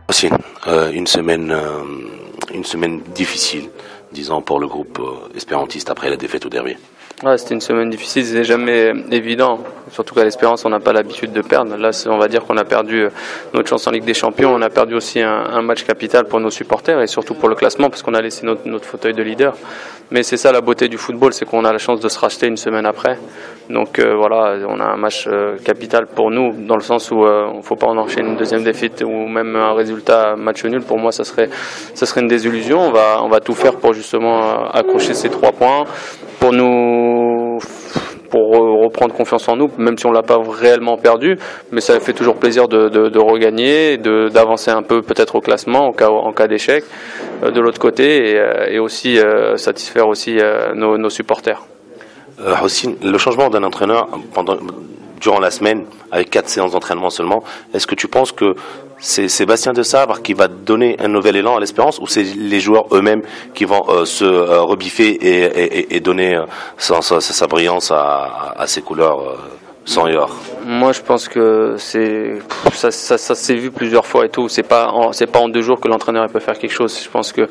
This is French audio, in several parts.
Aussi, une semaine difficile, disons, pour le groupe espérantiste après la défaite au derby. Ouais, c'était une semaine difficile, c'est jamais évident. Surtout qu'à l'Espérance, on n'a pas l'habitude de perdre. Là, on va dire qu'on a perdu notre chance en Ligue des Champions. On a perdu aussi un match capital pour nos supporters et surtout pour le classement parce qu'on a laissé notre fauteuil de leader. Mais c'est ça la beauté du football, c'est qu'on a la chance de se racheter une semaine après. Donc voilà, on a un match capital pour nous dans le sens où il ne faut pas en enchaîner une deuxième défaite ou même un résultat match nul. Pour moi, ça serait une désillusion. On va tout faire pour justement accrocher ces 3 points. Pour reprendre confiance en nous, même si on l'a pas réellement perdu, mais ça fait toujours plaisir de regagner, d'avancer un peu peut-être au classement en cas d'échec de l'autre côté et aussi satisfaire aussi nos supporters. Aussi, le changement d'un entraîneur durant la semaine, avec 4 séances d'entraînement seulement, est-ce que tu penses que c'est Sébastien de Sabre qui va donner un nouvel élan à l'Espérance ou c'est les joueurs eux-mêmes qui vont se rebiffer et donner sa brillance à ses couleurs sang et or? Moi, je pense que ça s'est vu plusieurs fois et tout. C'est pas en 2 jours que l'entraîneur peut faire quelque chose. Je pense que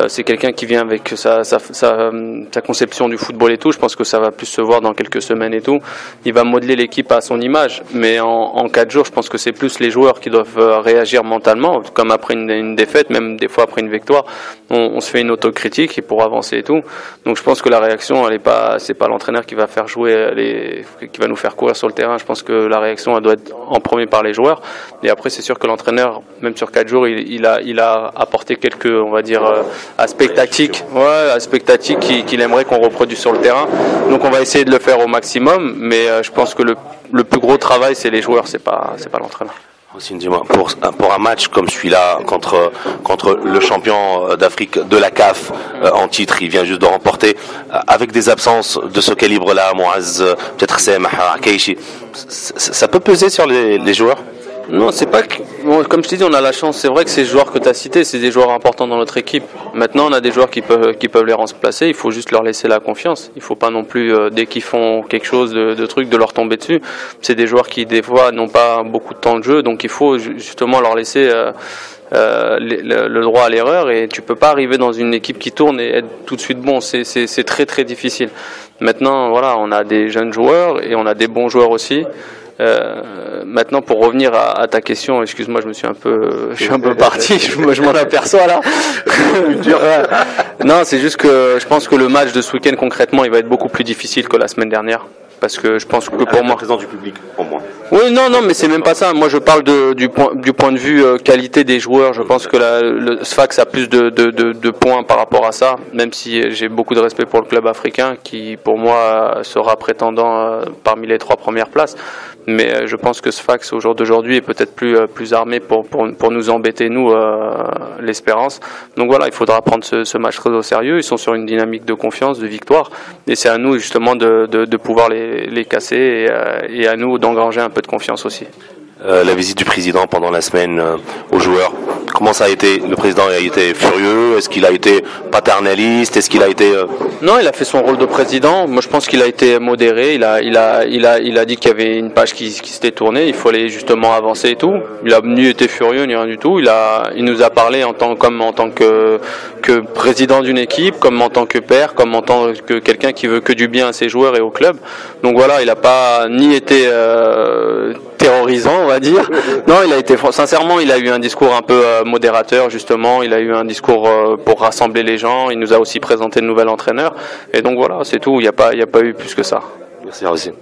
c'est quelqu'un qui vient avec sa conception du football et tout. Je pense que ça va plus se voir dans quelques semaines et tout. Il va modeler l'équipe à son image, mais en 4 jours, je pense que c'est plus les joueurs qui doivent réagir mentalement, comme après une défaite, même des fois après une victoire. On se fait une autocritique et pour avancer et tout. Donc, je pense que la réaction, c'est pas l'entraîneur qui va faire jouer qui va nous faire courir sur le terrain. Je pense que la réaction elle doit être en premier par les joueurs et après c'est sûr que l'entraîneur même sur 4 jours il a apporté quelques on va dire aspects tactiques qu'il aimerait qu'on reproduise sur le terrain, donc on va essayer de le faire au maximum, mais je pense que le plus gros travail c'est les joueurs, c'est pas l'entraîneur. Aussi, dis-moi, pour un match comme celui-là contre le champion d'Afrique de la CAF en titre, il vient juste de remporter, avec des absences de ce calibre-là, Mouaz, peut-être Semah, Keishi, ça peut peser sur les joueurs? Non, c'est pas que, comme je t'ai dit, on a la chance. C'est vrai que ces joueurs que tu as cités, c'est des joueurs importants dans notre équipe. Maintenant, on a des joueurs qui peuvent les remplacer. Il faut juste leur laisser la confiance. Il faut pas non plus, dès qu'ils font quelque chose de truc, de leur tomber dessus. C'est des joueurs qui, des fois, n'ont pas beaucoup de temps de jeu. Donc, il faut justement leur laisser le droit à l'erreur. Et tu peux pas arriver dans une équipe qui tourne et être tout de suite bon. C'est très, très difficile. Maintenant, voilà, on a des jeunes joueurs et on a des bons joueurs aussi. Maintenant, pour revenir à ta question, excuse-moi, je suis un peu parti, je m'en aperçois là. Non, c'est juste que je pense que le match de ce week-end concrètement, il va être beaucoup plus difficile que la semaine dernière. Parce que je pense que pour moi, la présence du public, pour moi. Oui, non, mais c'est même pas ça. Moi, je parle du point de vue qualité des joueurs. Je pense que le Sfax a plus de points par rapport à ça. Même si j'ai beaucoup de respect pour le club africain, qui pour moi sera prétendant parmi les 3 premières places. Mais je pense que Sfax au jour d'aujourd'hui est peut-être plus armé pour nous embêter nous l'Espérance. Donc voilà, il faudra prendre ce match très au sérieux. Ils sont sur une dynamique de confiance, de victoire, et c'est à nous justement de pouvoir les casser et à nous d'engranger un peu de confiance aussi. La visite du président pendant la semaine aux joueurs, comment ça a été? Le président a été furieux? Est-ce qu'il a été paternaliste? Est-ce qu'il a été Non, il a fait son rôle de président. Moi, je pense qu'il a été modéré. Il a dit qu'il y avait une page qui s'était tournée. Il fallait justement avancer et tout. Il a ni été furieux ni rien du tout. Il nous a parlé en tant que président d'une équipe, comme en tant que père, comme en tant que quelqu'un qui veut que du bien à ses joueurs et au club. Donc voilà, il n'a pas ni été terrorisant, on va dire. Non, sincèrement, il a eu un discours un peu modérateur, justement. Il a eu un discours pour rassembler les gens. Il nous a aussi présenté le nouvel entraîneur. Et donc voilà, c'est tout. Il n'y a pas eu plus que ça. Merci aussi.